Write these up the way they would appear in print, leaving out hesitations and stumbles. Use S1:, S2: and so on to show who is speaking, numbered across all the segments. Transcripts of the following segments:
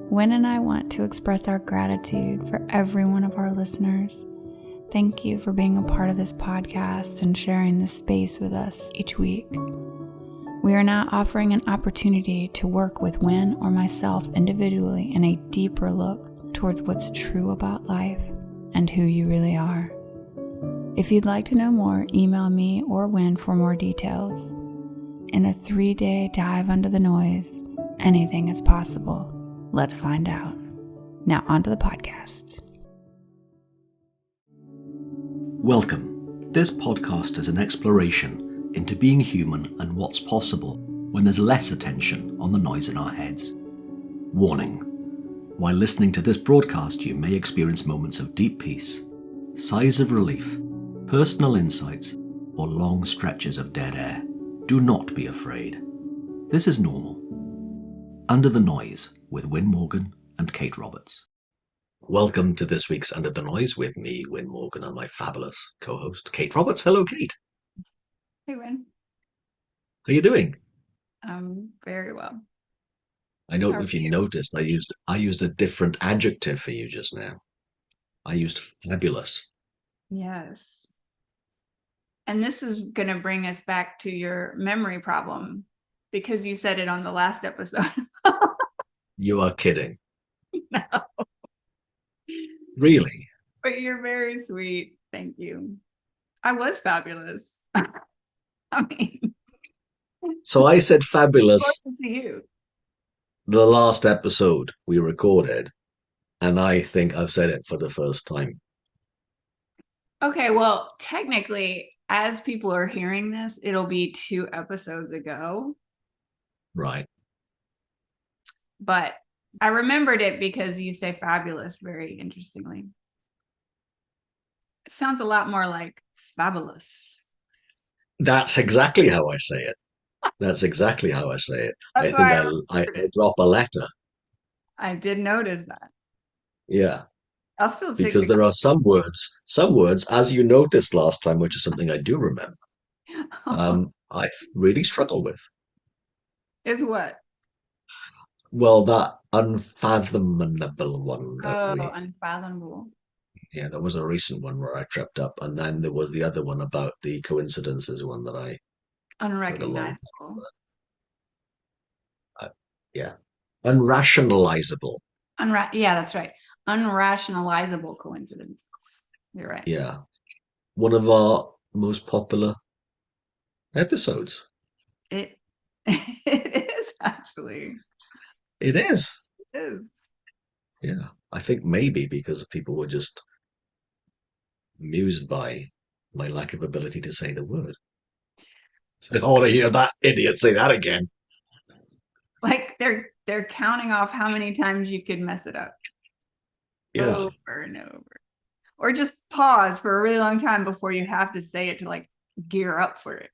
S1: Wynn and I want to express our gratitude for every one of our listeners. Thank you for being a part of this podcast and sharing this space with us each week. We are now offering an opportunity to work with Wynn or myself individually in a deeper look towards what's true about life and who you really are. If you'd like to know more, email me or Wynn for more details. In a 3-day dive under the noise, anything is possible. Let's find out. Now onto the podcast.
S2: Welcome. This podcast is an exploration into being human and what's possible when there's less attention on the noise in our heads. Warning. While listening to this broadcast, you may experience moments of deep peace, sighs of relief, personal insights, or long stretches of dead air. Do not be afraid. This is normal. Under the Noise with Wynn Morgan and Kate Roberts. Welcome to this week's Under the Noise with me, Wynn Morgan, and my fabulous co-host, Kate Roberts. Hello, Kate.
S1: Hey, Wynn.
S2: How are you doing?
S1: Very well.
S2: I don't know if you noticed, I used a different adjective for you just now. I used fabulous.
S1: Yes. And this is going to bring us back to your memory problem because you said it on the last episode.
S2: You are kidding.
S1: No.
S2: Really?
S1: But you're very sweet. Thank you. I was fabulous. I mean.
S2: So I said fabulous
S1: to you.
S2: The last episode we recorded, and I think I've said it for the first time.
S1: Okay, well, technically, as people are hearing this, it'll be 2 episodes ago.
S2: Right.
S1: But I remembered it because you say fabulous very interestingly. It sounds a lot more like fabulous.
S2: That's exactly how I say it. That's exactly how I say it.
S1: That's
S2: I think I drop a letter.
S1: I did notice that.
S2: Yeah.
S1: I'll still take
S2: because there are some words, as you noticed last time, which is something I do remember, I really struggle with.
S1: Is what?
S2: Well, that unfathomable one.
S1: Unfathomable.
S2: Yeah, there was a recent one where I tripped up, and then there was the other one about the coincidences one that I
S1: unrecognizable.
S2: Yeah, unrationalizable.
S1: Yeah, that's right. Unrationalizable coincidences. You're right.
S2: Yeah, one of our most popular episodes.
S1: It is actually.
S2: It is.
S1: It is.
S2: Yeah, I think maybe because people were just amused by my lack of ability to say the word. So I want to hear that idiot say that again.
S1: Like they're counting off how many times you could mess it up.
S2: Yeah.
S1: Over and over. Or just pause for a really long time before you have to say it to like gear up for it.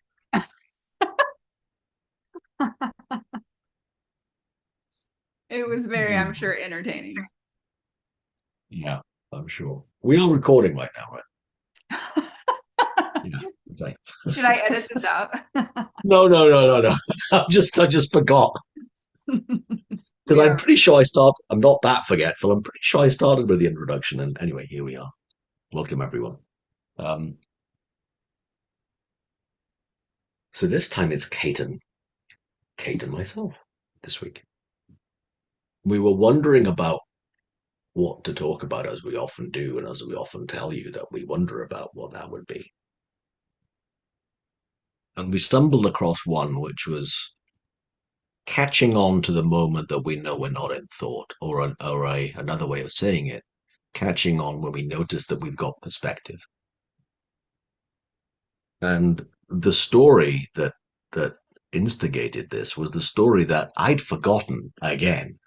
S1: It was very, I'm sure, entertaining.
S2: Yeah, I'm sure. We are recording right now, right? Yeah. Okay.
S1: Did I edit this out?
S2: No. I just forgot. Because
S1: Yeah.
S2: I'm pretty sure I'm not that forgetful. I'm pretty sure I started with the introduction. And anyway, here we are. Welcome, everyone. So this time it's Kate and myself this week. We were wondering about what to talk about, as we often do, and as we often tell you that we wonder about what that would be. And we stumbled across one which was catching on to the moment that we know we're not in thought, or another way of saying it, catching on when we notice that we've got perspective. And the story that instigated this was the story that I'd forgotten again,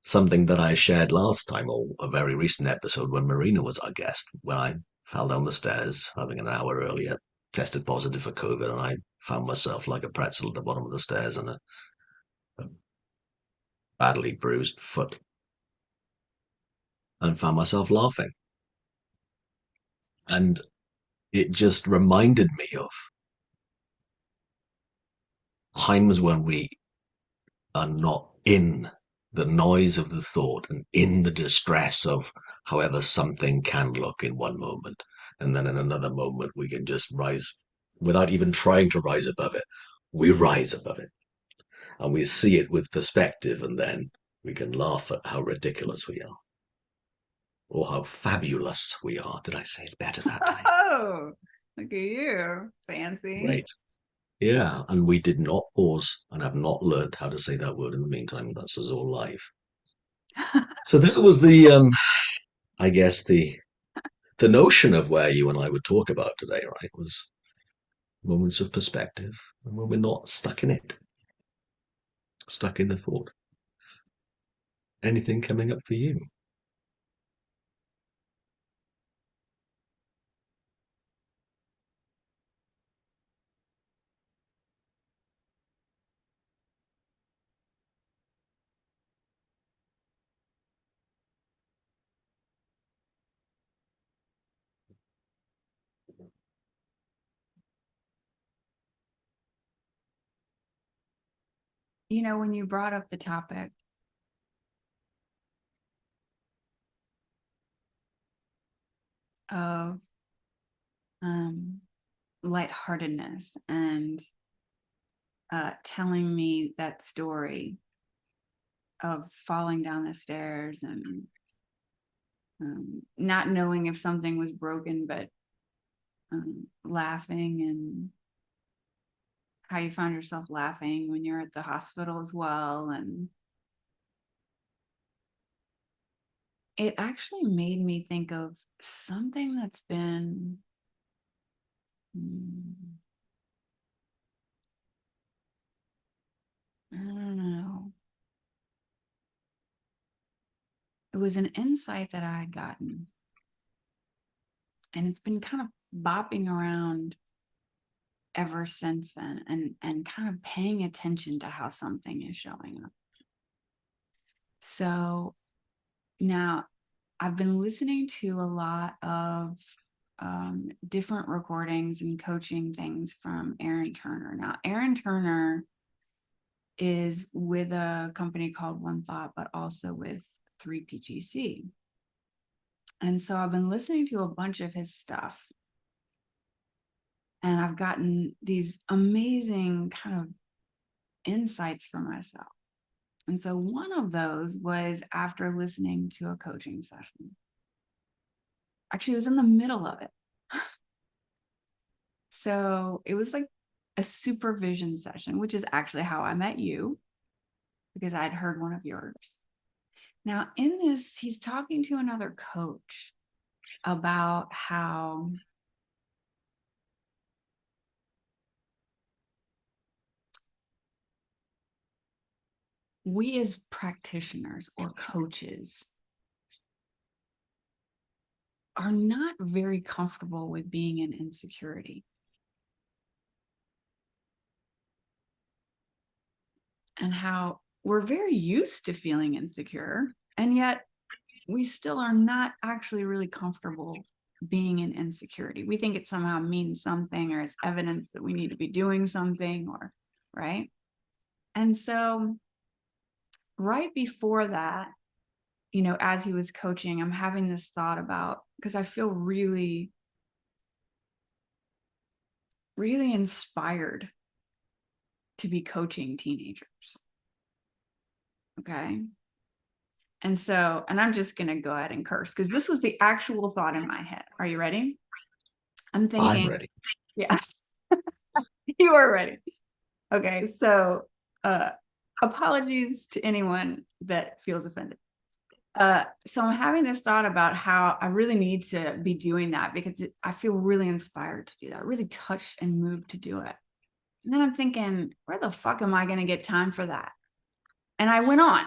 S2: something that I shared last time, or a very recent episode when Marina was our guest, when I fell down the stairs, having an hour earlier, tested positive for COVID, and I found myself like a pretzel at the bottom of the stairs and a badly bruised foot, and found myself laughing. And it just reminded me of times when we are not in the noise of the thought and in the distress of however something can look in one moment. And then in another moment, we can just rise without even trying to rise above it. We rise above it and we see it with perspective, and then we can laugh at how ridiculous we are or how fabulous we are. Did I say it better that time?
S1: Oh, look at you. Fancy.
S2: Great. Yeah, and we did not pause and have not learned how to say that word in the meantime. That's us all live. So that was I guess the notion of where you and I would talk about today, right, was moments of perspective and when we're not stuck in it, stuck in the thought. Anything coming up for you?
S1: You know, when you brought up the topic of lightheartedness and telling me that story of falling down the stairs and not knowing if something was broken, but laughing, and how you found yourself laughing when you're at the hospital as well. And it actually made me think of something that's been I don't know. It was an insight that I had gotten, and it's been kind of bopping around ever since then, and kind of paying attention to how something is showing up. So now I've been listening to a lot of different recordings and coaching things from Aaron Turner. Now, Aaron Turner is with a company called One Thought, but also with 3PGC. And so I've been listening to a bunch of his stuff, and I've gotten these amazing kind of insights for myself. And so one of those was after listening to a coaching session. Actually, it was in the middle of it. So it was like a supervision session, which is actually how I met you, because I'd heard one of yours. Now, in this, he's talking to another coach about how we as practitioners or coaches are not very comfortable with being in insecurity. And how we're very used to feeling insecure, and yet we still are not actually really comfortable being in insecurity. We think it somehow means something, or it's evidence that we need to be doing something, or right. And so right before that, you know, as he was coaching, I'm having this thought about, because I feel really, really inspired to be coaching teenagers. Okay. And so, and I'm just going to go ahead and curse, because this was the actual thought in my head. Are you ready? I'm thinking.
S2: I'm ready.
S1: Yes, you are ready. Okay. So, apologies to anyone that feels offended. So I'm having this thought about how I really need to be doing that, because I feel really inspired to do that, really touched and moved to do it. And then I'm thinking, where the fuck am I going to get time for that? And I went on.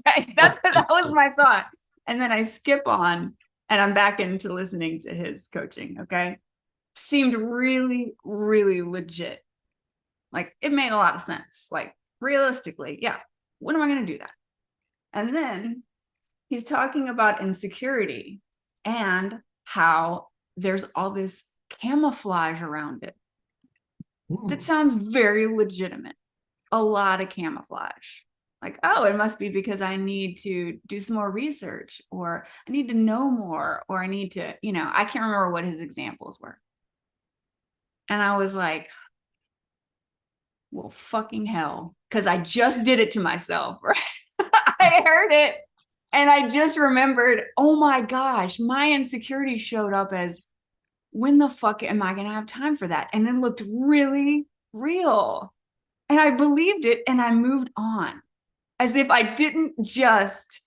S1: Okay, that was my thought. And then I skip on, and I'm back into listening to his coaching. Okay. Seemed really, really legit. Like, it made a lot of sense. Like, realistically, yeah, when am I going to do that? And then he's talking about insecurity and how there's all this camouflage around it. That sounds very legitimate. A lot of camouflage. Like, oh, it must be because I need to do some more research, or I need to know more, or I need to, I can't remember what his examples were. And I was like, well, fucking hell, because I just did it to myself, right? I heard it and I just remembered, oh my gosh, my insecurity showed up as, when the fuck am I going to have time for that? And it looked really real. And I believed it and I moved on as if I didn't just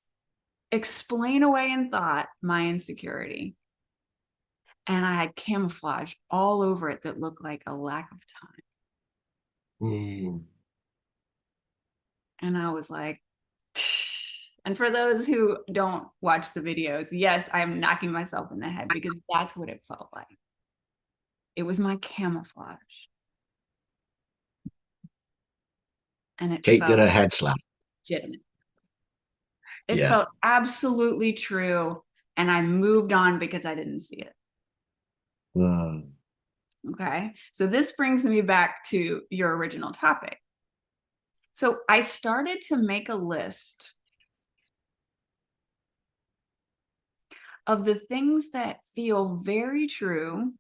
S1: explain away in thought my insecurity. And I had camouflage all over it that looked like a lack of time.
S2: Mm.
S1: And I was like, and for those who don't watch the videos, yes, I'm knocking myself in the head because that's what it felt like. It was my camouflage. And it
S2: Kate did
S1: felt
S2: a head slap.
S1: legitimate. It
S2: Yeah.
S1: felt absolutely true. And I moved on because I didn't see it. Okay. So this brings me back to your original topic. So I started to make a list of the things that feel very true.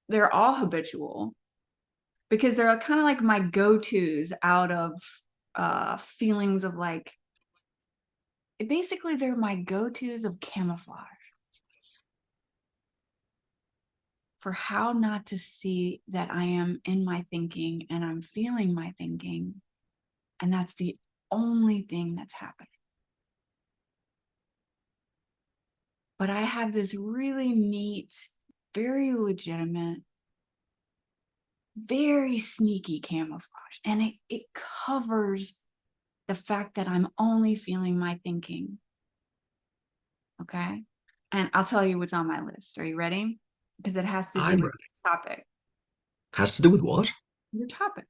S1: They're all habitual because they're kind of like my go-tos out of feelings of like, basically they're my go-tos of camouflage for how not to see that I am in my thinking and I'm feeling my thinking. And that's the only thing that's happening. But I have this really neat, very legitimate, very sneaky camouflage. And it covers the fact that I'm only feeling my thinking. Okay. And I'll tell you what's on my list. Are you ready? Because it has to do
S2: I'm
S1: with
S2: ready.
S1: this topic.
S2: Has to do with what?
S1: Your topic.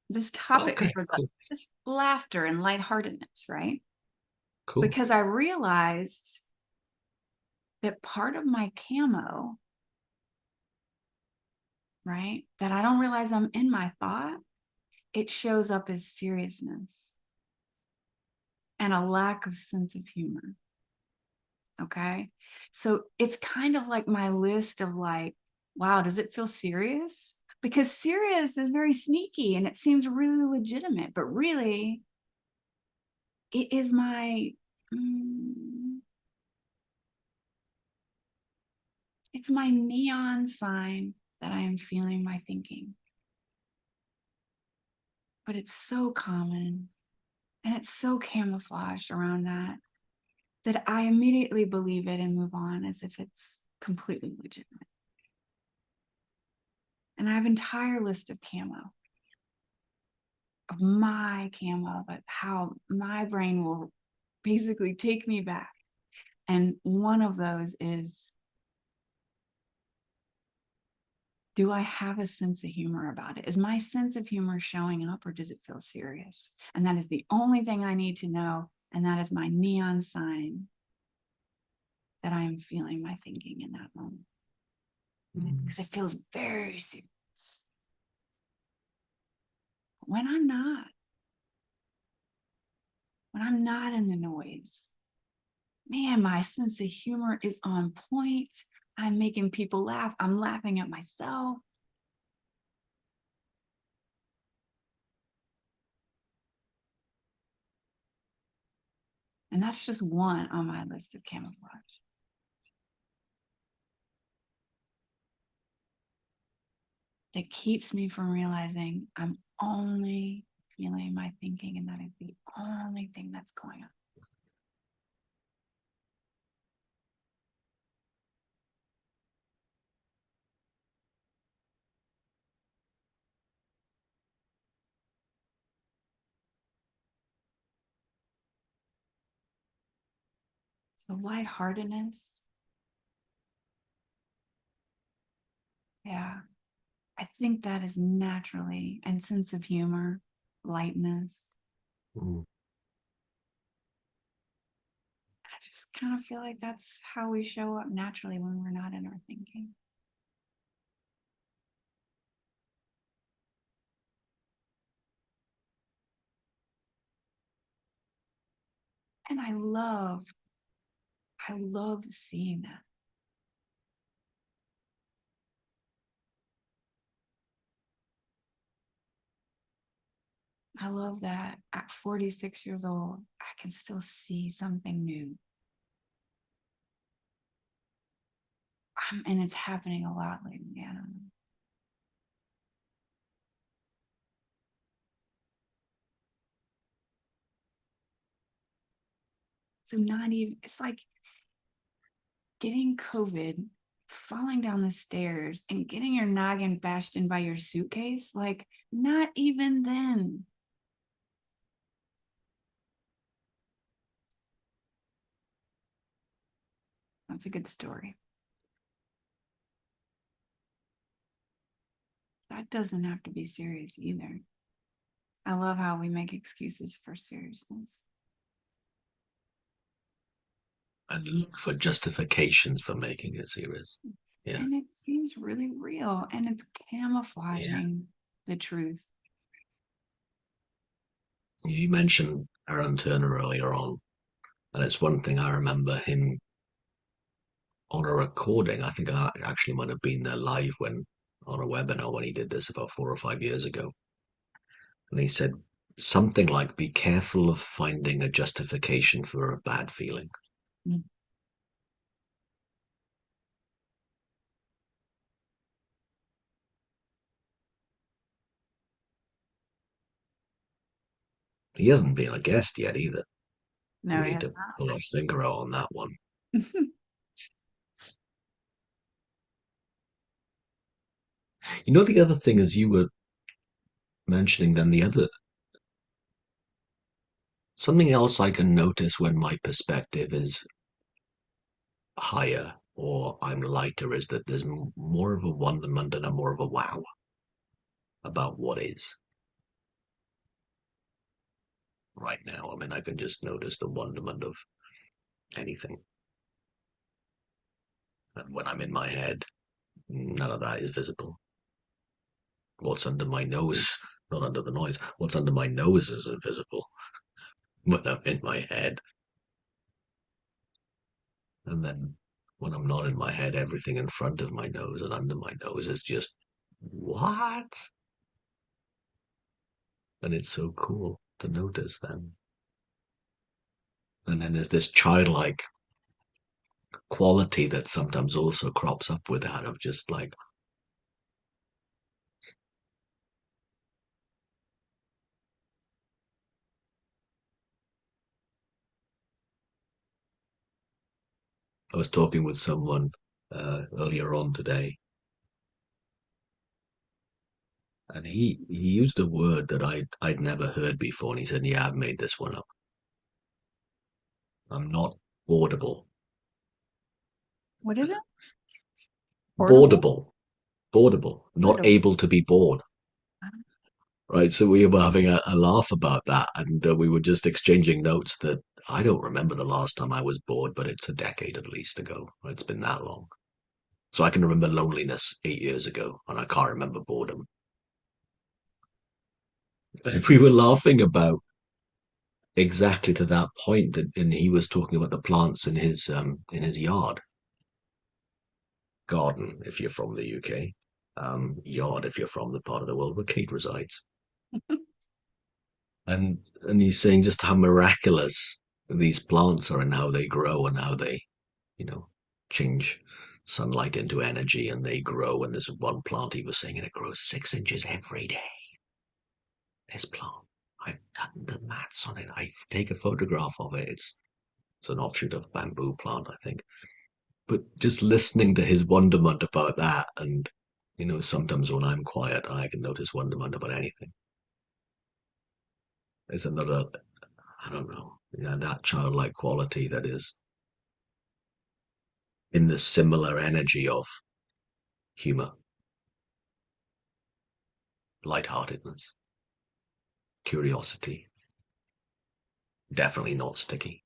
S1: This topic
S2: Okay,
S1: for
S2: cool.
S1: just laughter and lightheartedness, right?
S2: Cool.
S1: Because I realized that part of my camo, right, that I don't realize I'm in my thought, it shows up as seriousness and a lack of sense of humor. Okay. So it's kind of like my list of like, wow, does it feel serious? Because serious is very sneaky and it seems really legitimate, but really it is my, it's my neon sign that I am feeling my thinking. But it's so common and it's so camouflaged around that I immediately believe it and move on as if it's completely legitimate. And I have an entire list of camo, of my camo, but how my brain will basically take me back. And one of those is, do I have a sense of humor about it? Is my sense of humor showing up or does it feel serious? And that is the only thing I need to know. And that is my neon sign that I am feeling my thinking in that moment. Because it feels very serious. When I'm not in the noise, man, my sense of humor is on point. I'm making people laugh. I'm laughing at myself. And that's just one on my list of camouflage. That keeps me from realizing I'm only feeling my thinking, and that is the only thing that's going on. So lightheartedness, yeah, I think that is naturally, and sense of humor, lightness.
S2: Mm.
S1: I just kind of feel like that's how we show up naturally when we're not in our thinking. And I love seeing that. I love that at 46 years old, I can still see something new. And it's happening a lot lately. I don't know. So not even, it's like getting COVID, falling down the stairs, and getting your noggin bashed in by your suitcase. Like, not even then. That's a good story. That doesn't have to be serious either. I love how we make excuses for seriousness.
S2: And look for justifications for making it serious. Yeah.
S1: And it seems really real, and it's camouflaging the truth.
S2: You mentioned Aaron Turner earlier on, and it's one thing I remember him on a recording. I think I actually might have been there live when on a webinar when he did this about 4 or 5 years ago. And he said something like, be careful of finding a justification for a bad feeling.
S1: Mm.
S2: He hasn't been a guest yet either.
S1: No,
S2: We
S1: it
S2: need
S1: has
S2: to pull our finger out on that one.
S1: not.
S2: You know, the other thing, as you were mentioning, then something else I can notice when my perspective is higher or I'm lighter is that there's more of a wonderment and a more of a wow about what is right now. I mean, I can just notice the wonderment of anything. And when I'm in my head, none of that is visible. What's under my nose, not under the noise, what's under my nose is invisible when I'm in my head. And then when I'm not in my head, everything in front of my nose and under my nose is just, what? And it's so cool to notice then. And then there's this childlike quality that sometimes also crops up with that of just like, I was talking with someone earlier on today, and he used a word that I'd never heard before, and he said, "Yeah, I've made this one up. I'm not boardable.
S1: What is it? Portable?
S2: Boardable, boardable, not
S1: Portable.
S2: able to be bored." Right, so we were having a laugh about that, and we were just exchanging notes that I don't remember the last time I was bored, but it's a decade at least ago. It's been that long. So I can remember loneliness 8 years ago, and I can't remember boredom. If we were laughing about exactly to that point, and he was talking about the plants in his yard, garden if you're from the UK, yard if you're from the part of the world where Kate resides, and he's saying just how miraculous these plants are and how they grow and how they, you know, change sunlight into energy and they grow. And there's one plant he was saying, and it grows 6 inches every day. This plant. I've done the maths on it. I take a photograph of it. It's an offshoot of bamboo plant, I think. But just listening to his wonderment about that, and sometimes when I'm quiet, I can notice wonderment about anything. There's another, I don't know, yeah, that childlike quality that is in the similar energy of humor, lightheartedness, curiosity. Definitely not sticky.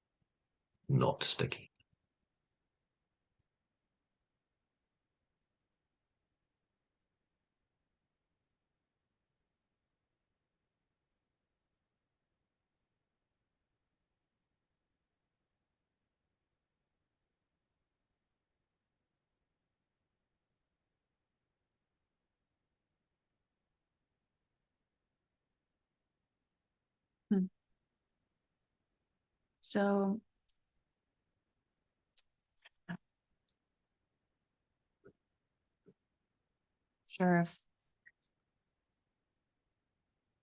S2: Not sticky.
S1: So sure if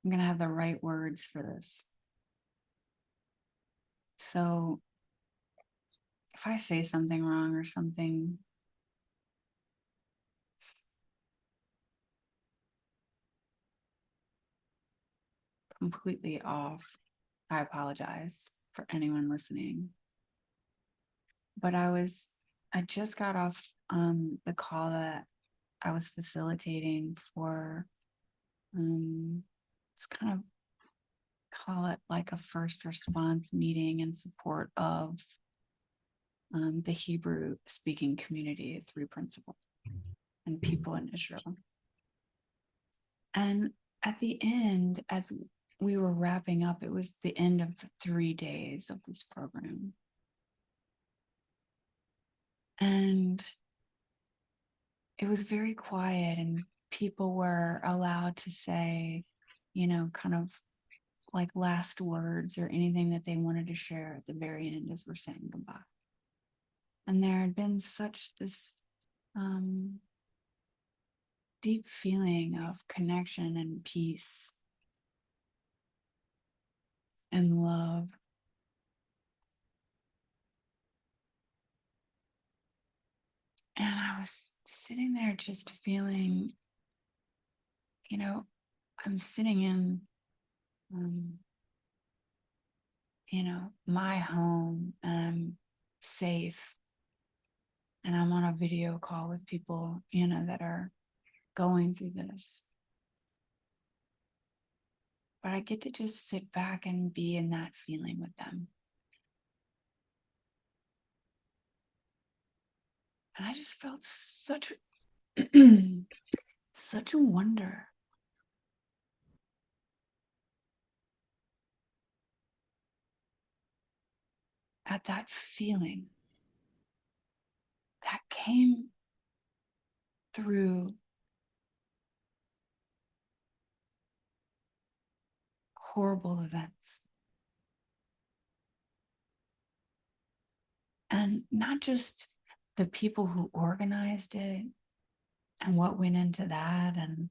S1: I'm going to have the right words for this. So if I say something wrong or something completely off, I apologize for anyone listening. But I just got off the call that I was facilitating for, let's kind of call it like a first response meeting in support of the Hebrew speaking community through Principle and people in Israel. And at the end, as we were wrapping up, it was the end of 3 days of this program. And it was very quiet, and people were allowed to say, kind of like last words or anything that they wanted to share at the very end as we're saying goodbye. And there had been such this deep feeling of connection and peace and love. And I was sitting there just feeling, I'm sitting in, my home, and I'm safe. And I'm on a video call with people, that are going through this. But I get to just sit back and be in that feeling with them. And I just felt such such a wonder at that feeling that came through horrible events. And not just the people who organized it and what went into that, and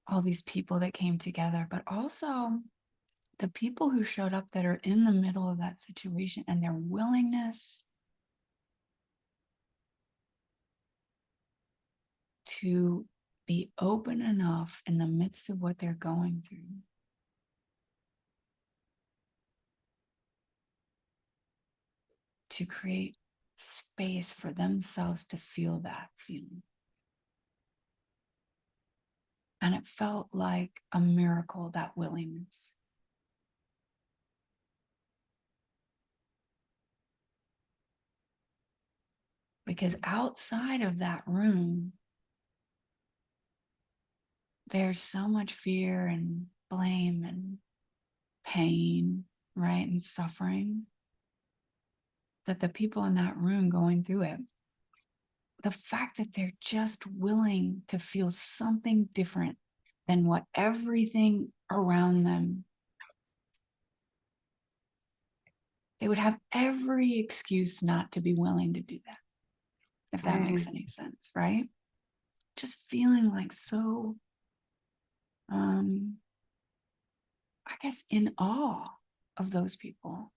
S1: all these people that came together, but also the people who showed up that are in the middle of that situation, and their willingness to be open enough in the midst of what they're going through to create space for themselves to feel that feeling. And it felt like a miracle, that willingness. Because outside of that room, there's so much fear and blame and pain, right? And suffering, that the people in that room going through it, the fact that they're just willing to feel something different than what everything around them, they would have every excuse not to be willing to do that, if that makes any sense, right? Just feeling like so, I guess, in awe of those people,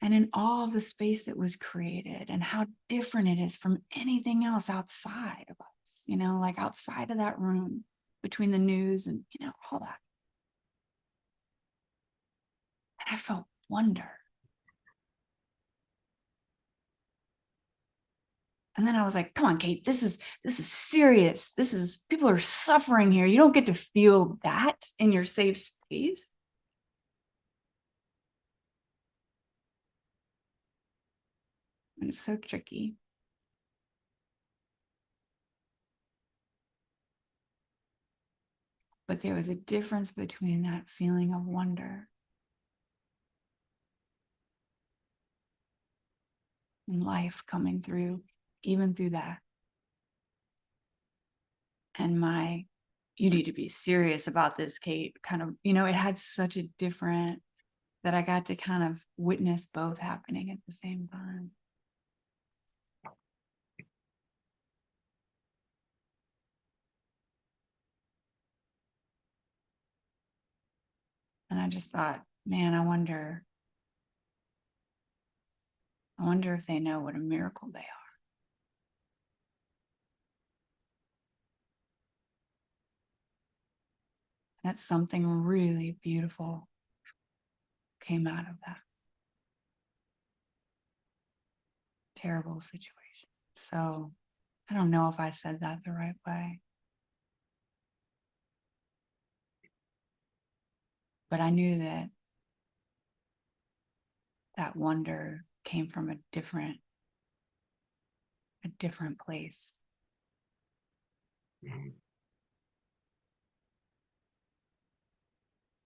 S1: and in awe of the space that was created and how different it is from anything else outside of us, like outside of that room, between the news and, all that. And I felt wonder. And then I was like, come on, Kate, this is serious. People are suffering here. You don't get to feel that in your safe space. And it's so tricky. But there was a difference between that feeling of wonder and life coming through, even through that, and you need to be serious about this, Kate, kind of, it had such a different, that I got to kind of witness both happening at the same time. And I just thought, man, I wonder if they know what a miracle they are. That something really beautiful came out of that terrible situation. So I don't know if I said that the right way, but I knew that that wonder came from a different place.
S2: Mm.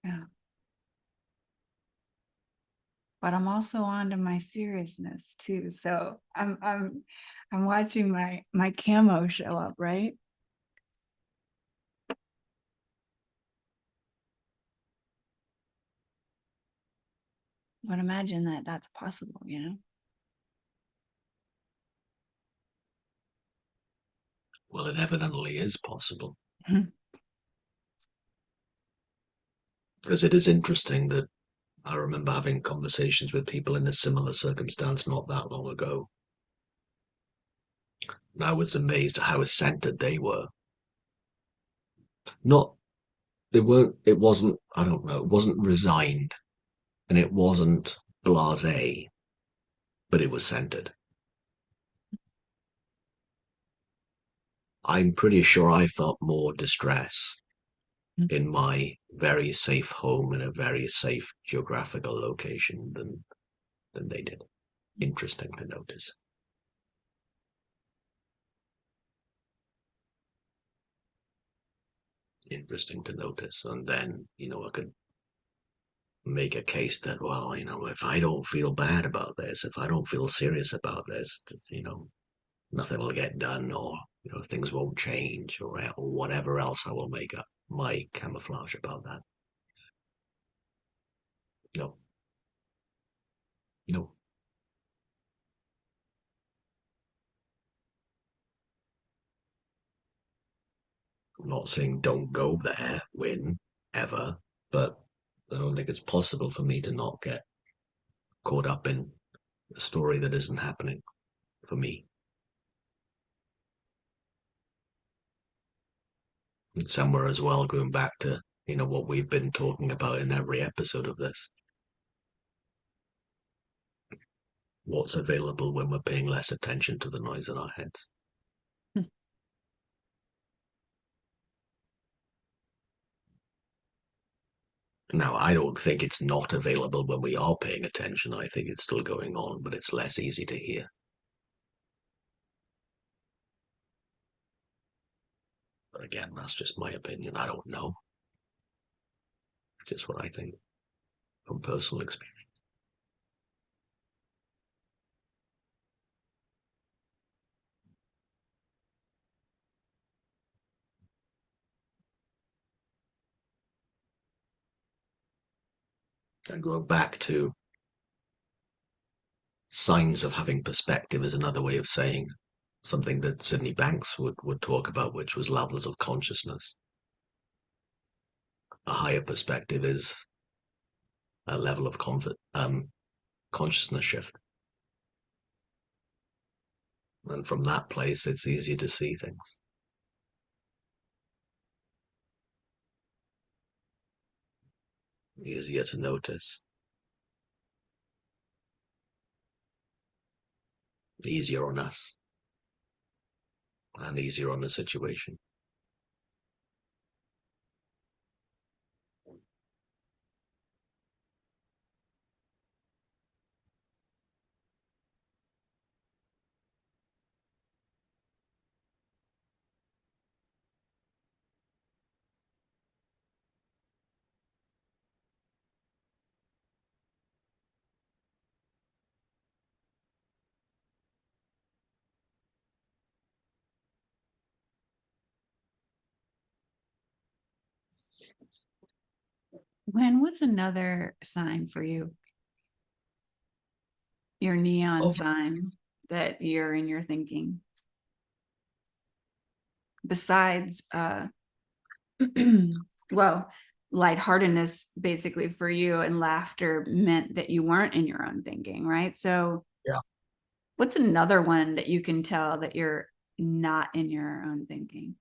S1: Yeah. But I'm also on to my seriousness too. So I'm watching my camo show up, right? But imagine that that's possible, you know?
S2: Well, it evidently is possible. Because it is interesting that I remember having conversations with people in a similar circumstance not that long ago. And I was amazed at how centered they were. Not, they weren't, it wasn't, I don't know, it wasn't resigned and it wasn't blasé, but it was centered. I'm pretty sure I felt more distress in my very safe home in a very safe geographical location than they did. Interesting to notice. Interesting to notice. And then, I could make a case that, well, if I don't feel bad about this, if I don't feel serious about this, nothing will get done, or, things won't change, or whatever else I will make up my camouflage about that. No, no. I'm not saying don't go there, win, ever, but I don't think it's possible for me to not get caught up in a story that isn't happening for me. And somewhere as well, going back to, what we've been talking about in every episode of this. What's available when we're paying less attention to the noise in our heads. Now, I don't think it's not available when we are paying attention. I think it's still going on, but it's less easy to hear. But again, that's just my opinion. I don't know. Just what I think from personal experience. And going back to signs of having perspective is another way of saying something that Sydney Banks would talk about, which was levels of consciousness. A higher perspective is a level of consciousness shift. And from that place, it's easier to see things. Easier to notice. Easier on us. And easier on the situation.
S1: What's another sign for you? Your neon sign that you're in your thinking. Besides, well, lightheartedness basically for you and laughter meant that you weren't in your own thinking, right? So
S2: Yeah.
S1: what's another one that you can tell that you're not in your own thinking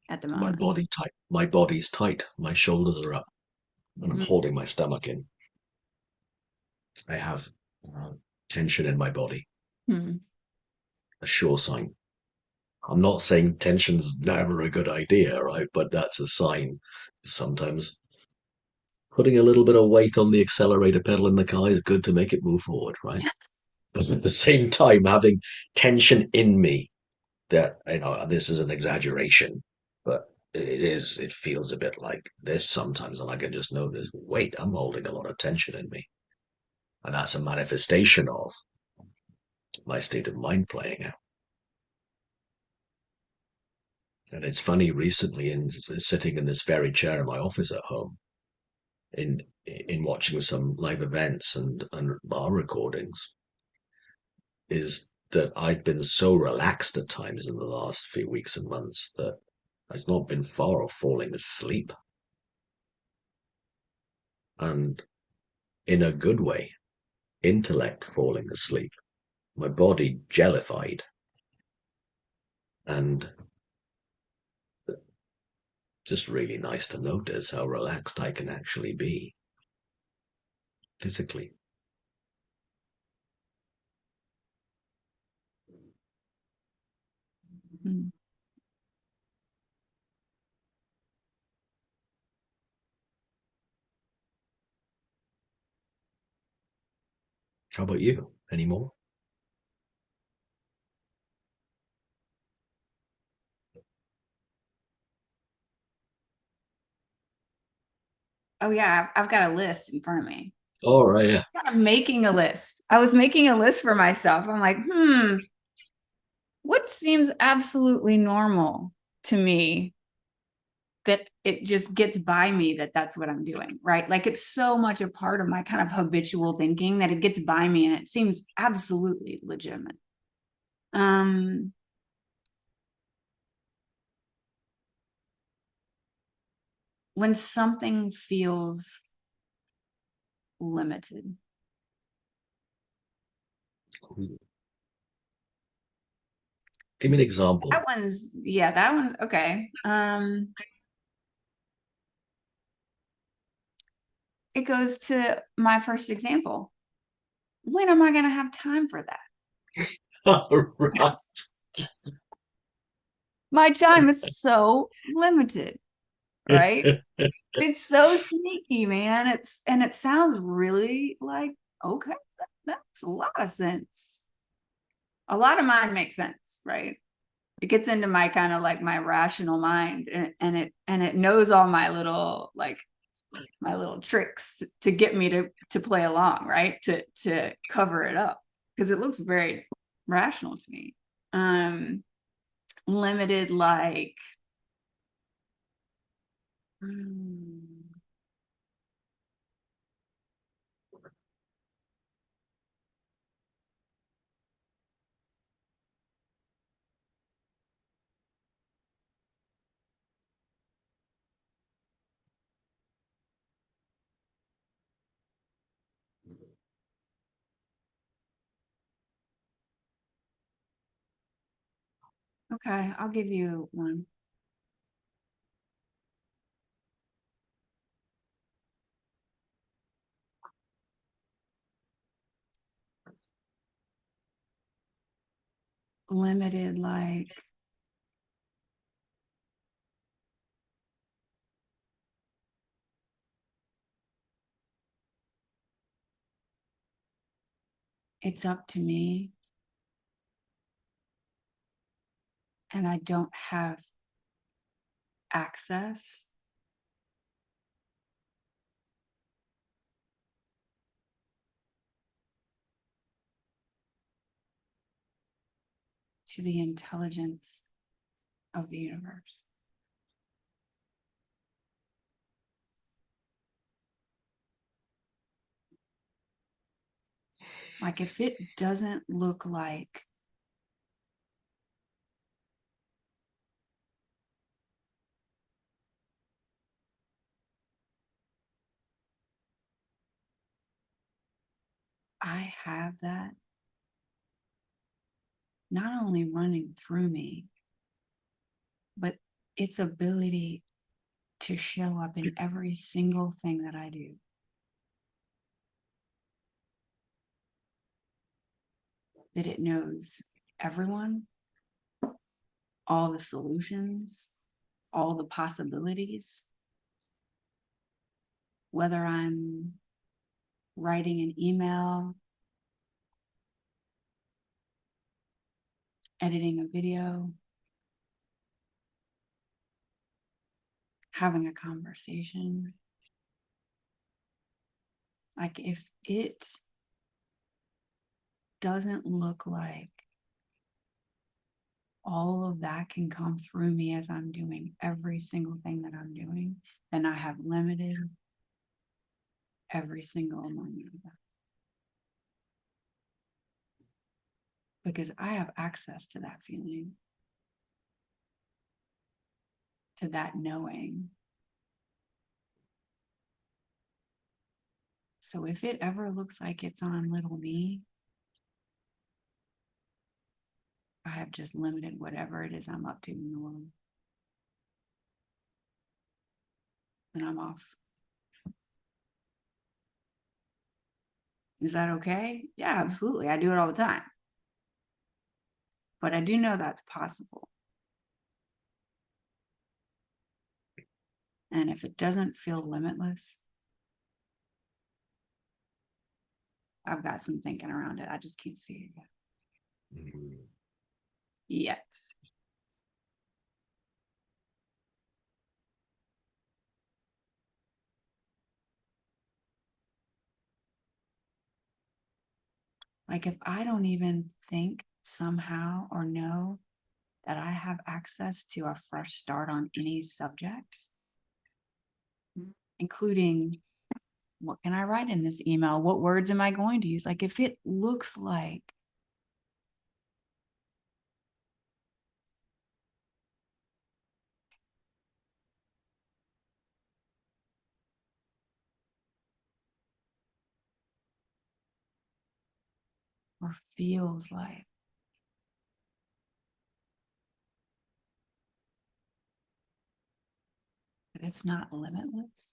S1: at the
S2: My
S1: moment?
S2: body tight. My body's tight. My shoulders are up, and I'm holding my stomach in. I have tension in my body.
S1: Hmm.
S2: A sure sign. I'm not saying tension's never a good idea, right? But that's a sign. Sometimes putting a little bit of weight on the accelerator pedal in the car is good to make it move forward, right? But at the same time, having tension in me that, this is an exaggeration, but it feels a bit like this sometimes. And I can just notice, wait, I'm holding a lot of tension in me. And that's a manifestation of my state of mind playing out. And it's funny, recently, in sitting in this very chair in my office at home, in watching some live events and bar recordings, is that I've been so relaxed at times in the last few weeks and months that it's not been far off falling asleep. And in a good way, intellect falling asleep, my body jellified, and just really nice to notice how relaxed I can actually be physically.
S1: Hmm.
S2: How about you? Any more?
S1: Oh yeah, I've got a list in front of me.
S2: All right, yeah.
S1: Kind of making a list. I was making a list for myself. I'm like, what seems absolutely normal to me that it just gets by me that's what I'm doing, right? Like it's so much a part of my kind of habitual thinking that it gets by me and it seems absolutely legitimate. Um, when something feels limited.
S2: Give me an example.
S1: That one's okay. It goes to my first example. When am I going to have time for that?
S2: All right.
S1: My time is so limited, right? It's so sneaky, man. It sounds really like, okay, that makes a lot of sense. A lot of mine makes sense, right? It gets into my kind of like my rational mind, and it knows all my little tricks to get me to play along, right? To cover it up because it looks very rational to me. Limited like okay, I'll give you one. Limited like it's up to me and I don't have access to the intelligence of the universe. Like if it doesn't look like I have that not only running through me, but its ability to show up in every single thing that I do. That it knows everyone, all the solutions, all the possibilities, whether I'm writing an email, editing a video, having a conversation. Like if it doesn't look like all of that can come through me as I'm doing every single thing that I'm doing, then I have limited every single moment of that. Because I have access to that feeling, to that knowing. So if it ever looks like it's on little me, I have just limited whatever it is I'm up to in the world. And I'm off. Is that okay? Yeah, absolutely. I do it all the time. But I do know that's possible. And if it doesn't feel limitless, I've got some thinking around it. I just can't see it yet.
S2: Mm.
S1: Yes. Like if I don't even think somehow or know that I have access to a fresh start on any subject, including what can I write in this email? What words am I going to use? Like if it looks like or feels like that it's not limitless.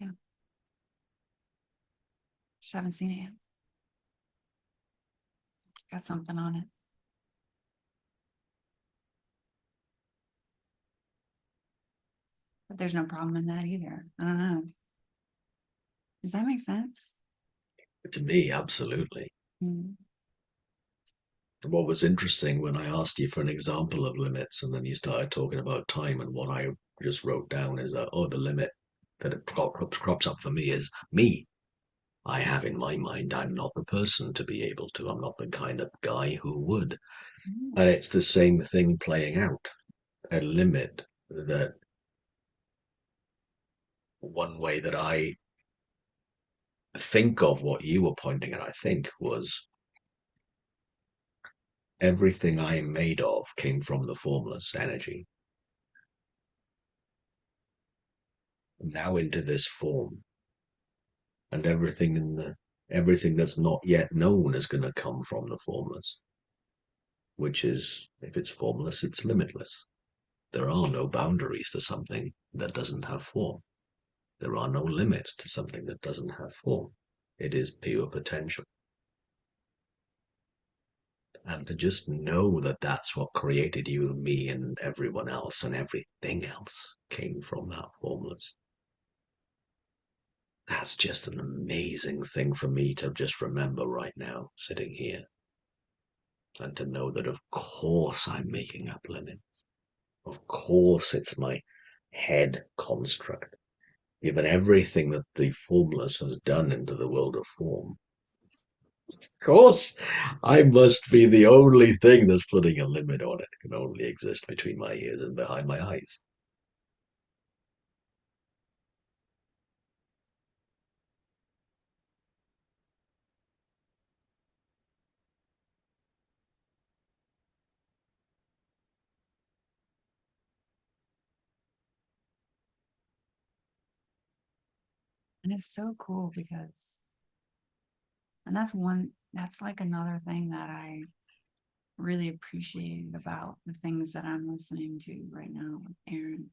S1: Yeah. Just haven't seen it yet. Got something on it. But there's no problem in that either. I don't know. Does that make sense?
S2: To me, absolutely.
S1: Mm.
S2: What was interesting when I asked you for an example of limits and then you started talking about time, and what I just wrote down is that, oh, the limit that it crops up for me is me. I have in my mind, I'm not the person to be able to, I'm not the kind of guy who would. And it's the same thing playing out. A limit that one way that I think of what you were pointing at, I think, was everything I am made of came from the formless energy. Now into this form. And everything that's not yet known is going to come from the formless, which is, if it's formless, it's limitless. There are no boundaries to something that doesn't have form. There are no limits to something that doesn't have form. It is pure potential. And to just know that that's what created you and me and everyone else and everything else came from that formless. That's just an amazing thing for me to just remember right now, sitting here. And to know that, of course, I'm making up limits. Of course, it's my head construct. Given everything that the formless has done into the world of form, of course, I must be the only thing that's putting a limit on it. It can only exist between my ears and behind my eyes.
S1: And it's so cool because, and that's like another thing that I really appreciate about the things that I'm listening to right now with Aaron.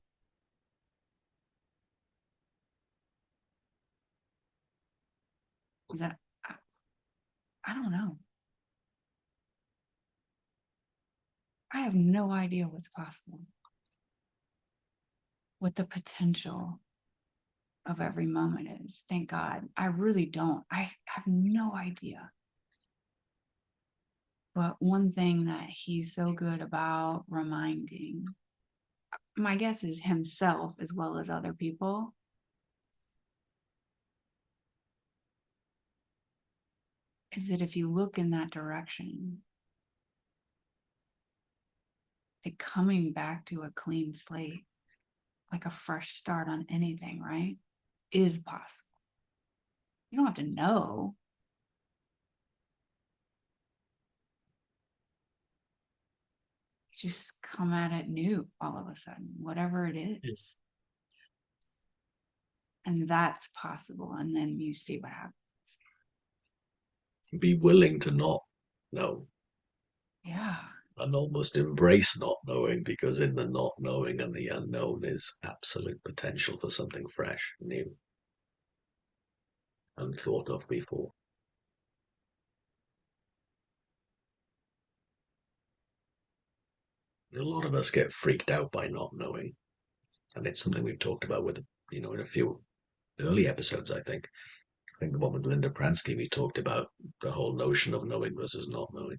S1: Is that I don't know. I have no idea what's possible. What the potential of every moment is. Thank God. I really don't. I have no idea. But one thing that he's so good about reminding, my guess is himself as well as other people, is that if you look in that direction, that coming back to a clean slate, like a fresh start on anything, right, is possible. You don't have to know. You just come at it new all of a sudden, whatever it is. And that's possible. And then you see what happens.
S2: Be willing to not know.
S1: Yeah.
S2: And almost embrace not knowing, because in the not knowing and the unknown is absolute potential for something fresh, new, unthought of before. A lot of us get freaked out by not knowing. And it's something we've talked about with, in a few early episodes, I think. I think the one with Linda Pransky, we talked about the whole notion of knowing versus not knowing.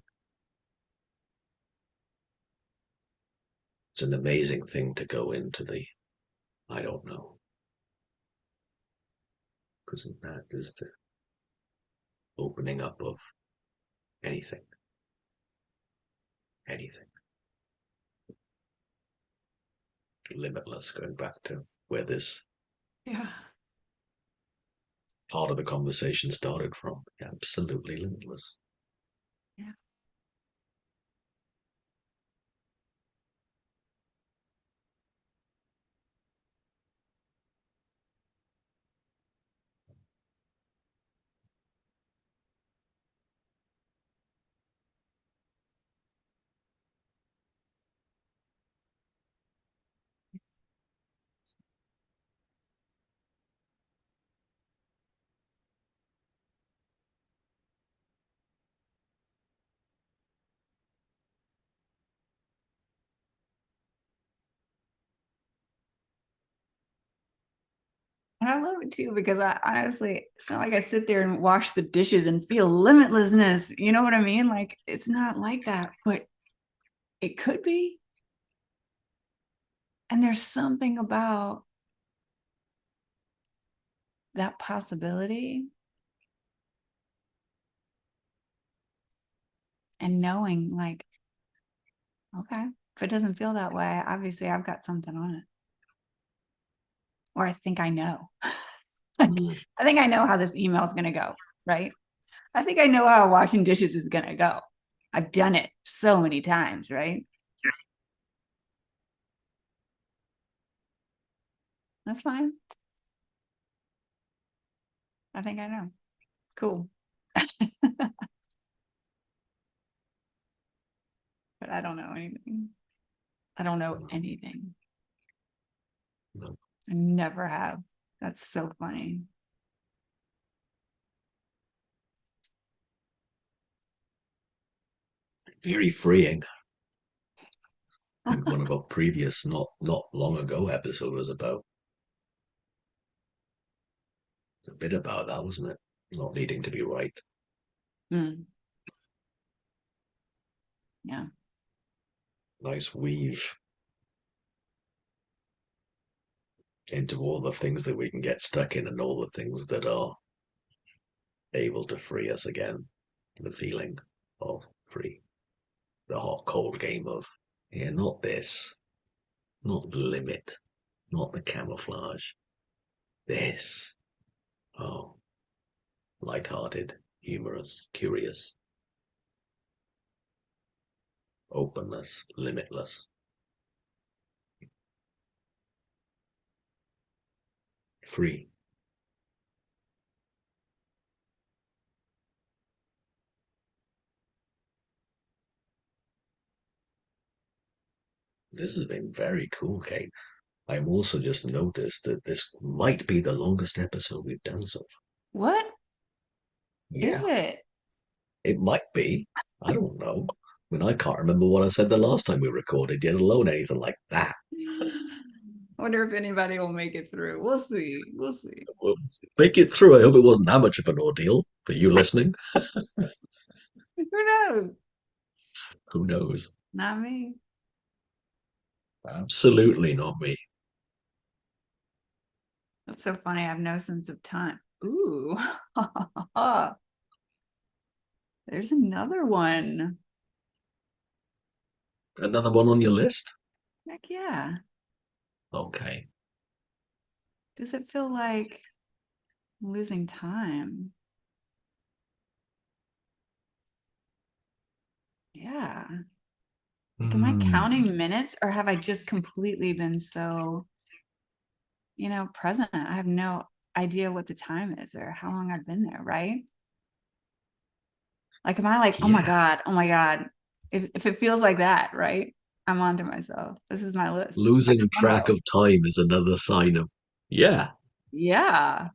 S2: It's an amazing thing to go into the I don't know. Because that is the opening up of anything. Anything. Limitless, going back to where this part of the conversation started from. Absolutely limitless.
S1: Yeah. And I love it too, because I honestly, it's not like I sit there and wash the dishes and feel limitlessness. You know what I mean? Like, it's not like that, but it could be. And there's something about that possibility and knowing, like, okay, if it doesn't feel that way, obviously I've got something on it. Or I think I know. I think I know how this email is going to go, right? I think I know how washing dishes is going to go. I've done it so many times, right? That's fine. I think I know. Cool. But I don't know anything. I don't know anything.
S2: No.
S1: I never have. That's so funny.
S2: Very freeing. And one of our previous, not long ago episode was about a bit about that, wasn't it? Not needing to be right.
S1: Mm. Yeah.
S2: Nice weave into all the things that we can get stuck in and all the things that are able to free us again. The feeling of free. The hot, cold game of, yeah, not this, not the limit, not the camouflage. This. Oh. Light-hearted, humorous, curious. Openness, limitless. Free. this has been very cool, Kate. I've also just noticed that this might be the longest episode we've done so far.
S1: What is
S2: Yeah,
S1: it?
S2: it might be. I don't know. I mean, I can't remember what I said the last time we recorded, yet alone anything like that.
S1: I wonder if anybody will make it through. We'll see. We'll see.
S2: Well, make it through. I hope it wasn't that much of an ordeal for you listening.
S1: Who knows?
S2: Who knows?
S1: Not me.
S2: Absolutely not me.
S1: That's so funny. I have no sense of time. Ooh. There's another one.
S2: Another one on your list?
S1: Heck yeah.
S2: Okay.
S1: Does it feel like I'm losing time? Yeah. Like, am I counting minutes, or have I just completely been so, present? I have no idea what the time is or how long I've been there, right? Like, am I like, oh my God. If it feels like that, right? I'm on to myself. This is my list.
S2: Losing track of time is another sign of, yeah.
S1: Yeah.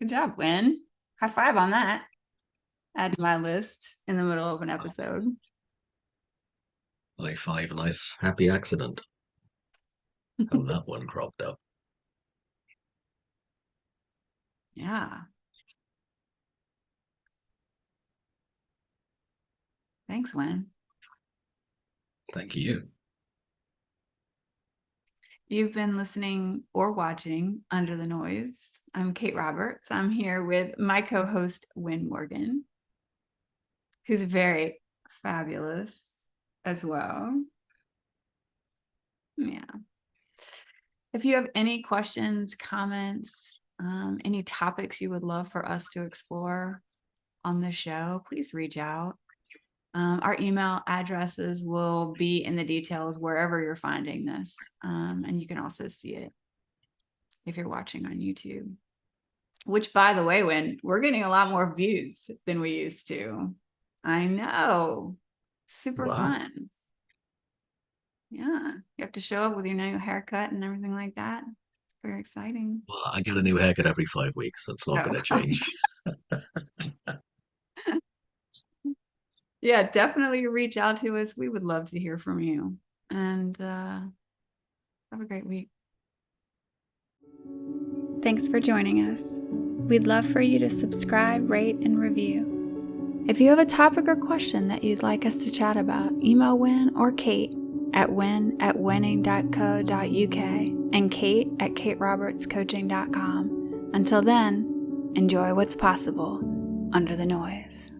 S1: Good job, Win. High five on that. Add to my list in the middle of an episode.
S2: High five, nice happy accident. How that one cropped up.
S1: Yeah. Thanks, Win.
S2: Thank you.
S1: You've been listening or watching Under the Noise. I'm Kate Roberts. I'm here with my co-host, Win Morgan, who's very fabulous as well. Yeah. If you have any questions, comments, any topics you would love for us to explore on the show, please reach out. Our email addresses will be in the details wherever you're finding this. And you can also see it if you're watching on YouTube. Which, by the way, we're getting a lot more views than we used to. I know. Super fun. Yeah. You have to show up with your new haircut and everything like that. Very exciting.
S2: Well, I get a new haircut every 5 weeks. That's not going to change.
S1: Yeah, definitely reach out to us. We would love to hear from you. And have a great week. Thanks for joining us. We'd love for you to subscribe, rate, and review. If you have a topic or question that you'd like us to chat about, email Win or Kate at win@winning.co.uk and kate@katerobertscoaching.com. Until then, enjoy what's possible under the noise.